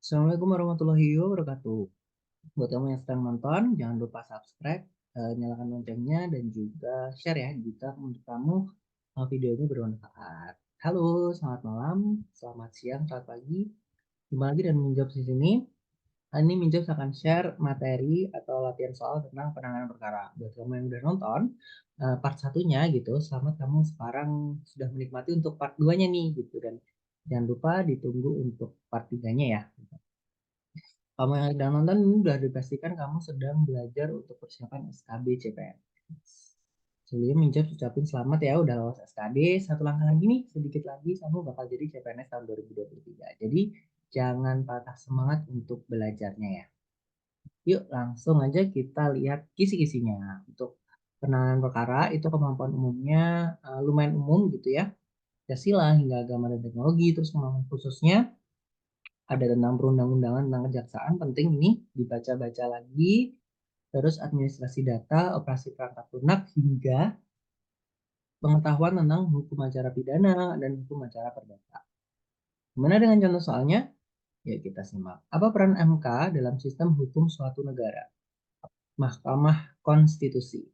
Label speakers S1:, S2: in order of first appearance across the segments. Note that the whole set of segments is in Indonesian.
S1: Assalamualaikum warahmatullahi wabarakatuh. Buat kamu yang sedang nonton, jangan lupa subscribe, nyalakan loncengnya, dan juga share ya jika menurut kamu video ini bermanfaat. Halo, selamat malam, selamat siang, selamat pagi. Kembali lagi dan menjawab di sini. Ini Minjab akan share materi atau latihan soal tentang penanganan perkara. Buat kamu yang udah nonton, part satunya gitu, selamat kamu sekarang sudah menikmati untuk part 2-nya nih gitu. Dan jangan lupa ditunggu untuk part 3-nya ya. Kamu yang sedang nonton ini sudah dipastikan kamu sedang belajar untuk persiapan SKB CPNS. Sebelumnya Minjab ucapin selamat ya udah lolos SKD. Satu langkah lagi nih, sedikit lagi kamu bakal jadi CPNS tahun 2023. Jadi jangan patah semangat untuk belajarnya ya. Yuk langsung aja kita lihat kisi-kisinya. Untuk penanganan perkara itu kemampuan umumnya lumayan umum gitu ya. Pancasila hingga agama dan teknologi, terus kemampuan khususnya ada tentang perundang-undangan tentang kejaksaan, penting ini dibaca-baca lagi, terus administrasi data, operasi perangkat lunak, hingga pengetahuan tentang hukum acara pidana dan hukum acara perdata. Gimana dengan contoh soalnya? Ya kita simak. Apa peran MK dalam sistem hukum suatu negara? Mahkamah Konstitusi.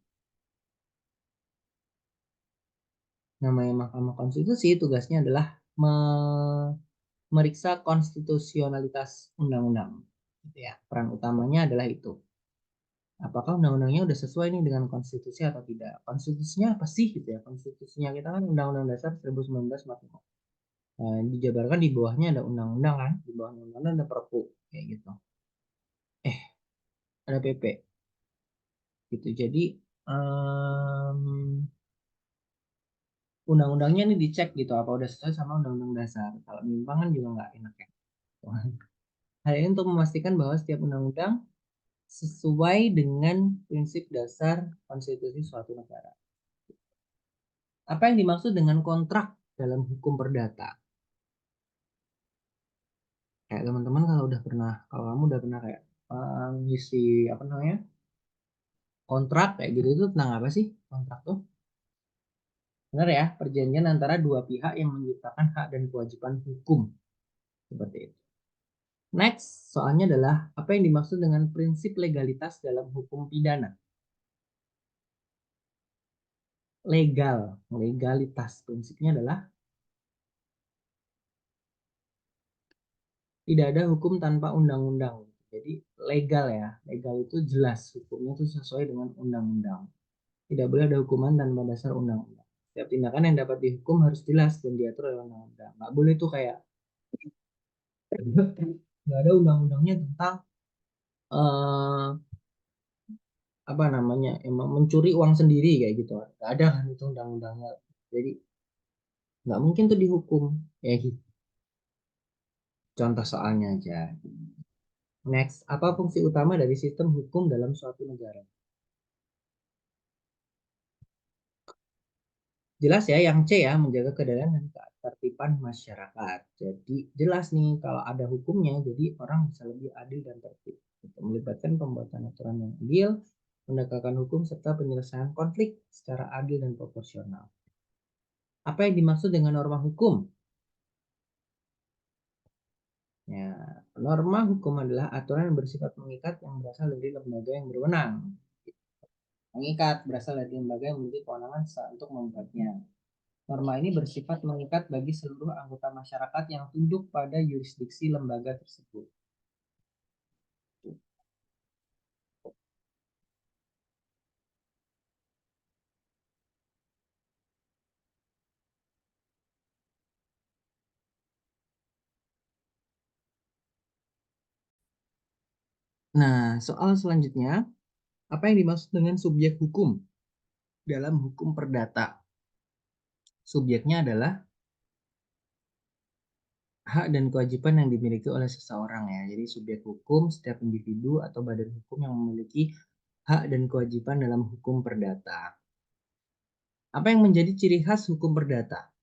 S1: Namanya Mahkamah Konstitusi tugasnya adalah memeriksa konstitusionalitas undang-undang. Gitu ya. Peran utamanya adalah itu. Apakah undang-undangnya udah sesuai nih dengan konstitusi atau tidak? Konstitusinya apa sih gitu ya? Konstitusinya kita kan Undang-Undang Dasar 1945. Dijabarkan di bawahnya ada undang-undang kan? Di bawah undang-undang ada Perpu kayak gitu. Ada PP gitu. Jadi undang-undangnya ini dicek gitu apa udah sesuai sama undang-undang dasar. Kalau menyimpang kan juga nggak enak ya. Hal ini untuk memastikan bahwa setiap undang-undang sesuai dengan prinsip dasar konstitusi suatu negara. Apa yang dimaksud dengan kontrak dalam hukum perdata? Kayak teman-teman kalau kamu udah pernah kayak ngisi apa namanya kontrak kayak gitu itu tentang apa sih kontrak tuh? Benar ya, perjanjian antara dua pihak yang menciptakan hak dan kewajiban hukum seperti itu. Next, soalnya adalah apa yang dimaksud dengan prinsip legalitas dalam hukum pidana? Legalitas prinsipnya adalah tidak ada hukum tanpa undang-undang. Jadi legal ya, legal itu jelas hukumnya itu sesuai dengan undang-undang. Tidak boleh ada hukuman tanpa dasar undang-undang. Setiap tindakan yang dapat dihukum harus jelas dan diatur oleh undang-undang. Nggak boleh tuh kayak nggak ada undang-undangnya tentang eh, apa namanya emang mencuri uang sendiri kayak gitu. Nggak ada kan itu undang-undangnya. Jadi nggak mungkin tuh dihukum. Ya gitu. Contoh soalnya aja. Next, apa fungsi utama dari sistem hukum dalam suatu negara? Jelas ya, yang C ya, menjaga keadilan dan ketertiban masyarakat. Jadi jelas nih, kalau ada hukumnya, jadi orang bisa lebih adil dan tertib. Itu melibatkan pembuatan aturan yang adil, menegakkan hukum, serta penyelesaian konflik secara adil dan proporsional. Apa yang dimaksud dengan norma hukum? Ya, norma hukum adalah aturan yang bersifat mengikat yang berasal dari lembaga yang berwenang. Mengikat berasal dari lembaga yang memiliki kewenangan untuk membuatnya. Norma ini bersifat mengikat bagi seluruh anggota masyarakat yang tunduk pada yurisdiksi lembaga tersebut. Nah, soal selanjutnya, apa yang dimaksud dengan subjek hukum dalam hukum perdata? Subjeknya adalah hak dan kewajiban yang dimiliki oleh seseorang ya. Jadi subjek hukum setiap individu atau badan hukum yang memiliki hak dan kewajiban dalam hukum perdata. Apa yang menjadi ciri khas hukum perdata?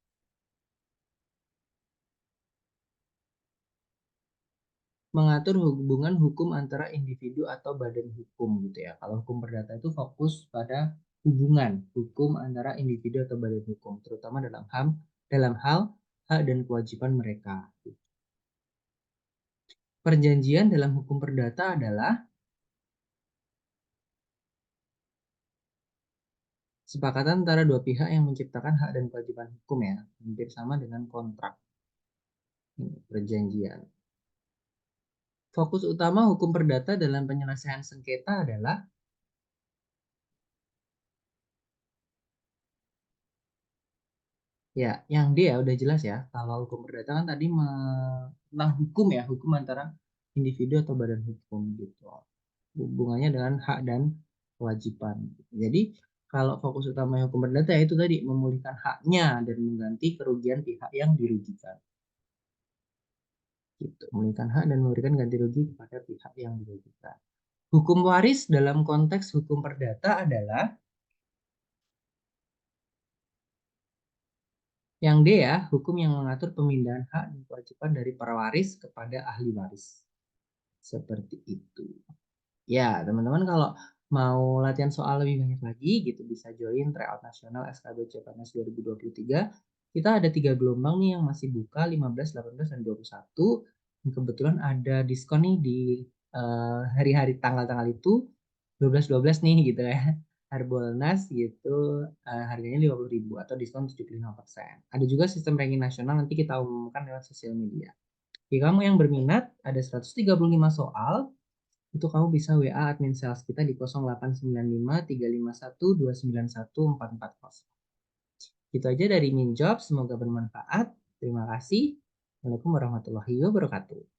S1: Mengatur hubungan hukum antara individu atau badan hukum gitu ya. Kalau hukum perdata itu fokus pada hubungan hukum antara individu atau badan hukum, terutama dalam hal hak dan kewajiban mereka. Perjanjian dalam hukum perdata adalah sepakatan antara dua pihak yang menciptakan hak dan kewajiban hukum ya, hampir sama dengan kontrak. Ini perjanjian. Fokus utama hukum perdata dalam penyelesaian sengketa adalah ya, yang D ya udah jelas ya. Kalau hukum perdata kan tadi tentang hukum ya, hukum antara individu atau badan hukum gitu. Hubungannya dengan hak dan kewajiban. Jadi kalau fokus utama hukum perdata itu tadi memulihkan haknya dan mengganti kerugian pihak yang dirugikan. Gitu. Memulihkan hak dan memberikan ganti rugi kepada pihak yang dirugikan. Hukum waris dalam konteks hukum perdata adalah yang D ya, hukum yang mengatur pemindahan hak dan kewajiban dari para waris kepada ahli waris. Seperti itu. Ya, teman-teman kalau mau latihan soal lebih banyak lagi gitu bisa join tryout nasional SKB CPNS 2023. Kita ada 3 gelombang nih yang masih buka 15, 18, dan 21. Dan kebetulan ada diskon nih di hari-hari tanggal-tanggal itu 12-12 nih gitu ya. Harbolnas gitu harganya 50.000 atau diskon 75%. Ada juga sistem ranking nasional nanti kita umumkan lewat sosial media. Jika kamu yang berminat ada 135 soal itu kamu bisa WA admin sales kita di 0895 351 291 440. Itu aja dari Minjob, semoga bermanfaat. Terima kasih. Assalamualaikum warahmatullahi wabarakatuh.